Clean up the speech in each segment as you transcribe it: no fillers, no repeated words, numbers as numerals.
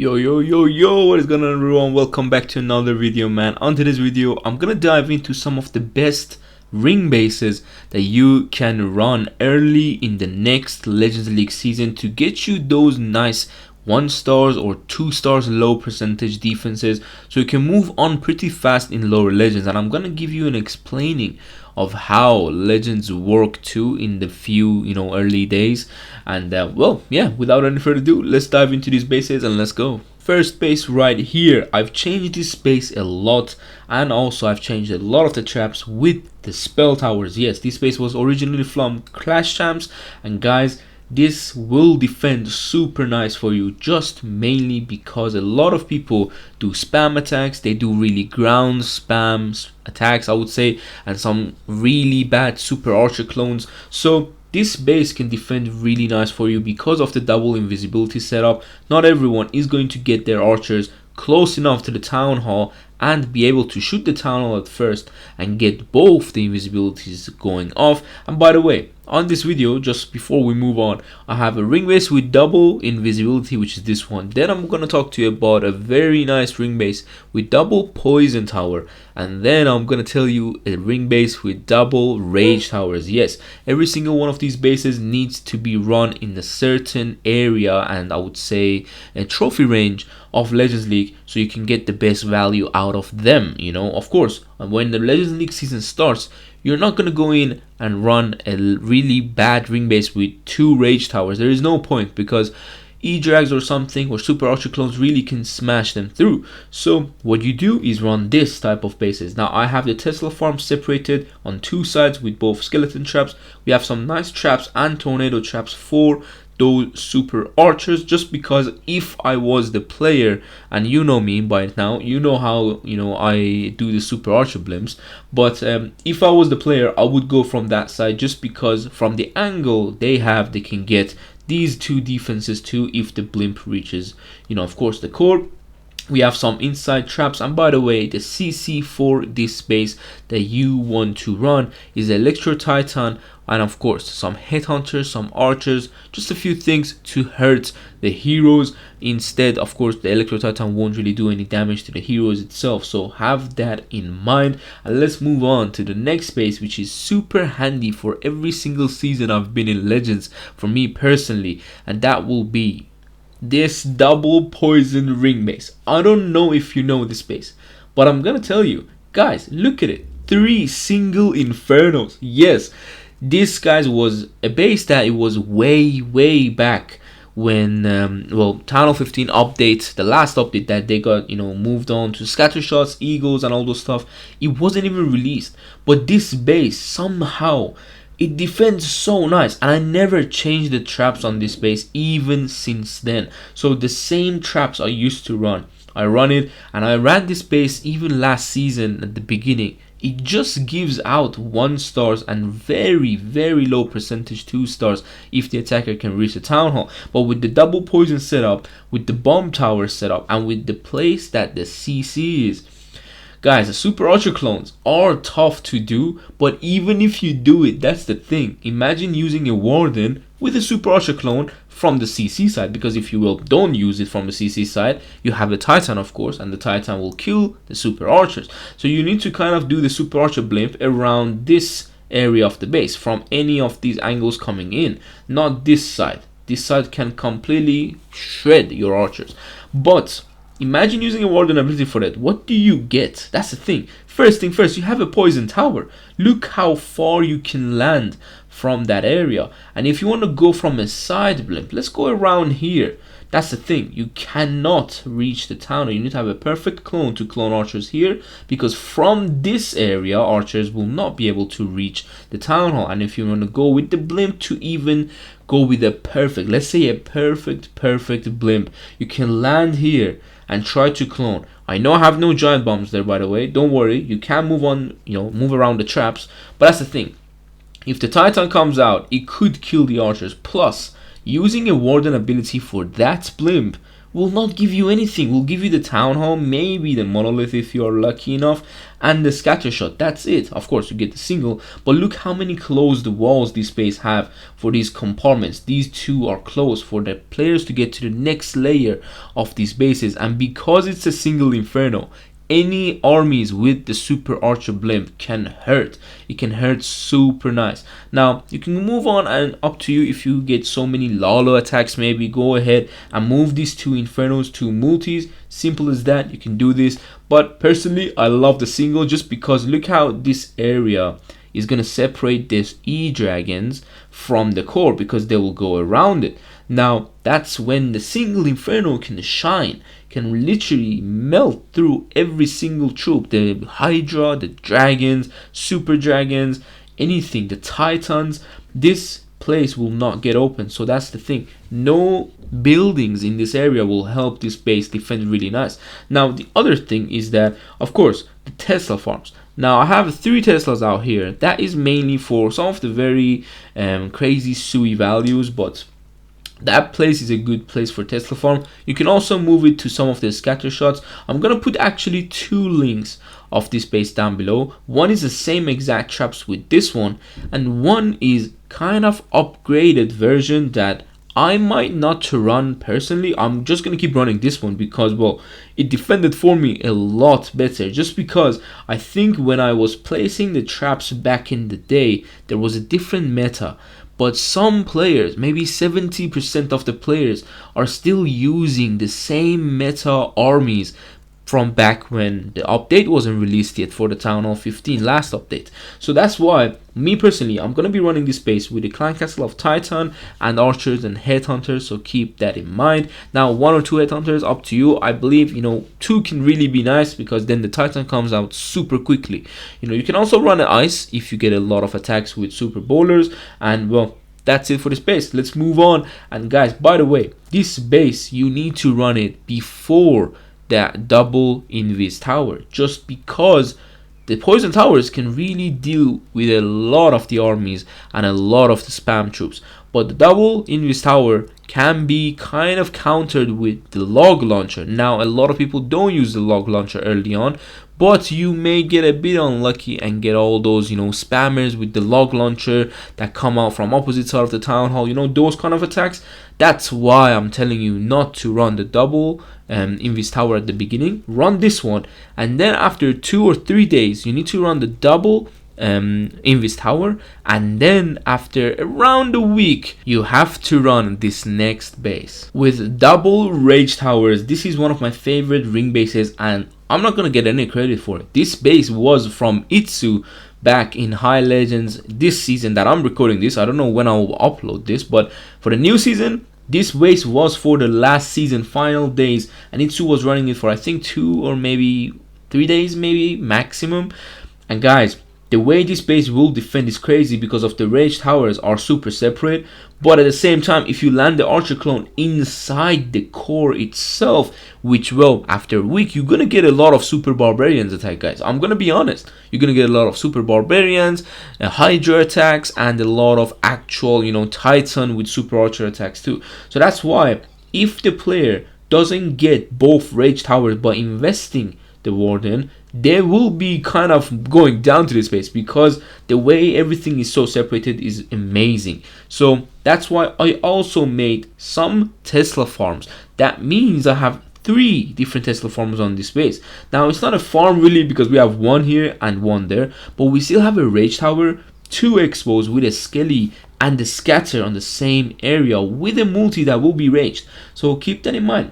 Yo, what is going on everyone? Welcome back to another video, man. On today's video, I'm gonna dive into some of the best ring bases that you can run early in the next Legends League season to get you those nice 1 stars or 2 stars low percentage defenses, so you can move on pretty fast in lower legends. And I'm gonna give you an explaining of how legends work too in the few early days. And well, yeah, without any further ado, let's dive into these bases and let's go. First base right here, I've changed this base a lot, and also I've changed a lot of the traps with the spell towers. Yes, this base was originally from Clash Champs, and guys, this will defend super nice for you, just mainly because a lot of people do spam attacks. They do really ground spam attacks, I would say, and some really bad super archer clones. So this base can defend really nice for you because of the double invisibility setup. Not everyone is going to get their archers close enough to the town hall and be able to shoot the town hall at first and get both the invisibilities going off. And by the way, on this video, just before we move on, I have a ring base with double invisibility, which is this one. Then I'm gonna talk to you about a very nice ring base with double poison tower, and then I'm gonna tell you a ring base with double rage towers. Yes, every single one of these bases needs to be run in a certain area, and I would say a trophy range of Legends League, so you can get the best value out of them. Of course, when the Legends League season starts, you're not going to go in and run a really bad ring base with 2 rage towers. There is no point, because E-Drags or something or super archer clones really can smash them through. So what you do is run this type of bases. Now I have the Tesla farm separated on 2 sides with both skeleton traps. We have some nice traps and tornado traps for those super archers, just because if I was the player, and you know me by now, you know how I do the super archer blimps, but if I was the player, I would go from that side, just because from the angle they can get these 2 defenses too if the blimp reaches of course the core. We have some inside traps, and by the way, the CC for this base that you want to run is Electro Titan, and of course some headhunters, some archers, just a few things to hurt the heroes. Instead, of course, the Electro Titan won't really do any damage to the heroes itself, so have that in mind. And let's move on to the next base, which is super handy for every single season I've been in Legends for me personally, and that will be this double poison ring base. I don't know if you know this base, but I'm gonna tell you guys, look at it, 3 single infernos. Yes, this guys was a base that it was way back when well, Town Hall 15 update, the last update that they got moved on to scatter shots, eagles and all those stuff, it wasn't even released. But this base somehow it defends so nice, and I never changed the traps on this base even since then. So the same traps I used to run, I run it, and I ran this base even last season at the beginning. It just gives out 1 stars and very low percentage 2 stars if the attacker can reach the town hall. But with the double poison setup, with the bomb tower setup, and with the place that the CC is, guys, the super archer clones are tough to do, but even if you do it, that's the thing. Imagine using a warden with a super archer clone from the CC side, because if you don't use it from the CC side, you have the Titan, of course, and the Titan will kill the super archers. So you need to kind of do the super archer blimp around this area of the base from any of these angles coming in, not this side. This side can completely shred your archers. But imagine using a warden ability for that. What do you get? That's the thing. First thing first, you have a poison tower. Look how far you can land from that area. And if you want to go from a side blimp, let's go around here. That's the thing. You cannot reach the town. You need to have a perfect clone to clone archers here, because from this area, archers will not be able to reach the town hall. And if you want to go with the blimp to even go with a perfect, let's say a perfect blimp, you can land here and try to clone. I know I have no giant bombs there, by the way. Don't worry, you can move on, move around the traps. But that's the thing. If the Titan comes out, it could kill the archers. Plus, using a warden ability for that blimp will not give you anything. Will give you the town hall, maybe the monolith if you're lucky enough, and the scatter shot. That's it. Of course you get the single, but look how many closed walls this base have for these compartments. These two are closed for the players to get to the next layer of these bases, and because it's a single inferno, any armies with the super archer blimp can hurt. It can hurt super nice. Now you can move on, and up to you if you get so many Lalo attacks, maybe go ahead and move these two infernos to multis. Simple as that, you can do this. But personally I love the single just because look how this area is going to separate these E-dragons from the core, because they will go around it. Now that's when the single inferno can shine, can literally melt through every single troop, the Hydra, the dragons, super dragons, anything, the titans. This place will not get open. So that's the thing, no buildings in this area will help this base defend really nice. Now the other thing is that of course the Tesla farms. Now I have 3 Teslas out here. That is mainly for some of the very crazy SUI values, but that place is a good place for Tesla farm. You can also move it to some of the scatter shots. I'm gonna put actually 2 links of this base down below. One is the same exact traps with this one, and one is kind of upgraded version that I might not to run personally. I'm just gonna keep running this one because, well, it defended for me a lot better, just because I think when I was placing the traps back in the day there was a different meta, but some players, maybe 70% of the players, are still using the same meta armies from back when the update wasn't released yet for the Town Hall 15 last update. So that's why me personally, I'm gonna be running this base with a clan castle of Titan and archers and headhunters, so keep that in mind. Now 1 or 2 headhunters, up to you. I believe 2 can really be nice, because then the Titan comes out super quickly. You can also run an ice if you get a lot of attacks with super bowlers, and well, that's it for this base. Let's move on. And guys, by the way, this base you need to run it before that double invis tower, just because the poison towers can really deal with a lot of the armies and a lot of the spam troops, but the double invis tower can be kind of countered with the log launcher. Now a lot of people don't use the log launcher early on, but you may get a bit unlucky and get all those spammers with the log launcher that come out from opposite side of the town hall, those kind of attacks. That's why I'm telling you not to run the double invis tower at the beginning. Run this one, and then after 2 or 3 days you need to run the double invis tower, and then after around a week you have to run this next base with double rage towers. This is one of my favorite ring bases, and I'm not gonna get any credit for it. This base was from Itsu back in High Legends this season that I'm recording this. I don't know when I'll upload this, but for the new season, this base was for the last season final days, and Itsu was running it for I think 2 or maybe 3 days maybe maximum. And guys, the way this base will defend is crazy because of the rage towers are super separate, but at the same time if you land the archer clone inside the core itself, which, well, after a week you're gonna get a lot of super barbarians attack, guys. I'm gonna be honest, you're gonna get a lot of super barbarians, hydra attacks, and a lot of actual titan with super archer attacks too. So that's why if the player doesn't get both rage towers by investing the warden, they will be kind of going down to this base, because the way everything is so separated is amazing. So that's why I also made some Tesla farms. That means I have 3 different Tesla farms on this base. Now it's not a farm really, because we have 1 here and 1 there, but we still have a rage tower, 2 expos with a skelly and a scatter on the same area with a multi that will be raged. So keep that in mind.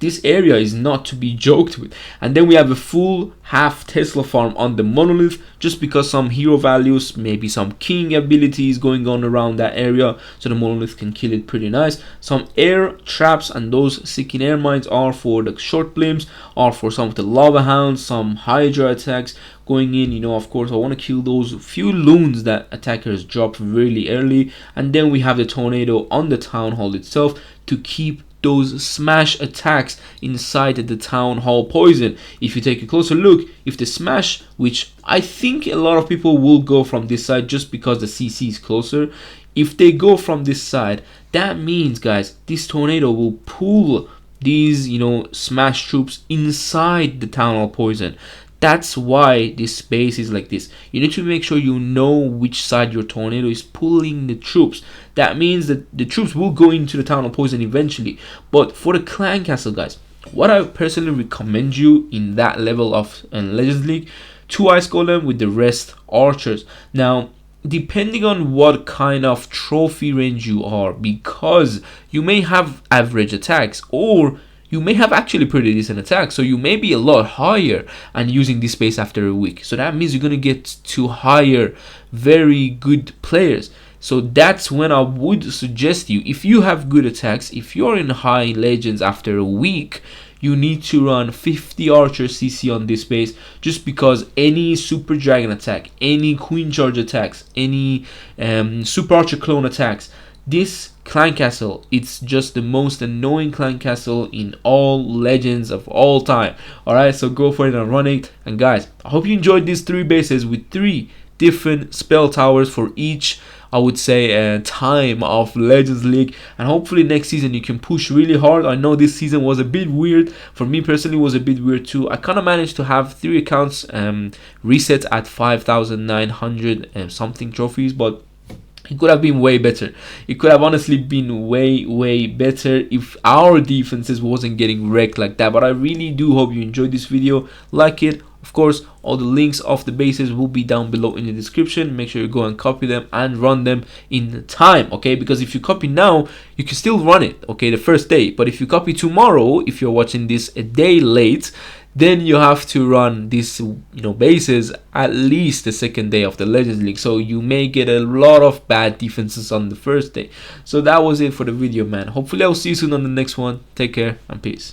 This area is not to be joked with. And then we have a full half Tesla farm on the monolith, just because some hero values, maybe some king abilities going on around that area, so the monolith can kill it pretty nice. Some air traps, and those seeking air mines are for the short blimps, are for some of the lava hounds, some hydra attacks going in. Of course I want to kill those few loons that attackers drop really early. And then we have the tornado on the town hall itself to keep those smash attacks inside the town hall poison. If you take a closer look, if the smash, which I think a lot of people will go from this side just because the CC is closer, if they go from this side, that means, guys, this tornado will pull these, you know, smash troops inside the town hall poison. That's why this space is like this. You need to make sure you know which side your tornado is pulling the troops. That means that the troops will go into the town hall poison eventually. But for the clan castle, guys, what I personally recommend you in that level of Legends League, 2 ice golem with the rest archers. Now, depending on what kind of trophy range you are, because you may have average attacks, or you may have actually pretty decent attacks, so you may be a lot higher and using this space after a week. So that means you're gonna get to hire very good players. So that's when I would suggest you, if you have good attacks, if you're in high legends after a week, you need to run 50 archer CC on this base, just because any super dragon attack, any queen charge attacks, any super archer clone attacks, this clan castle, it's just the most annoying clan castle in all legends of all time. Alright, so go for it and run it. And guys, I hope you enjoyed these 3 bases with 3 different spell towers for each, I would say, time of Legends League, and hopefully next season you can push really hard. I know this season was a bit weird for me personally, was a bit weird too. I kind of managed to have 3 accounts reset at 5,900 something trophies, but it could have been way better. It could have honestly been way better if our defenses wasn't getting wrecked like that. But I really do hope you enjoyed this video. Like it. Of course, all the links of the bases will be down below in the description. Make sure you go and copy them and run them in time, okay? Because if you copy now, you can still run it, okay, the first day. But if you copy tomorrow, if you're watching this a day late, then you have to run these, you know, bases at least the second day of the Legends League. So you may get a lot of bad defenses on the first day. So that was it for the video, man. Hopefully I'll see you soon on the next one. Take care and peace.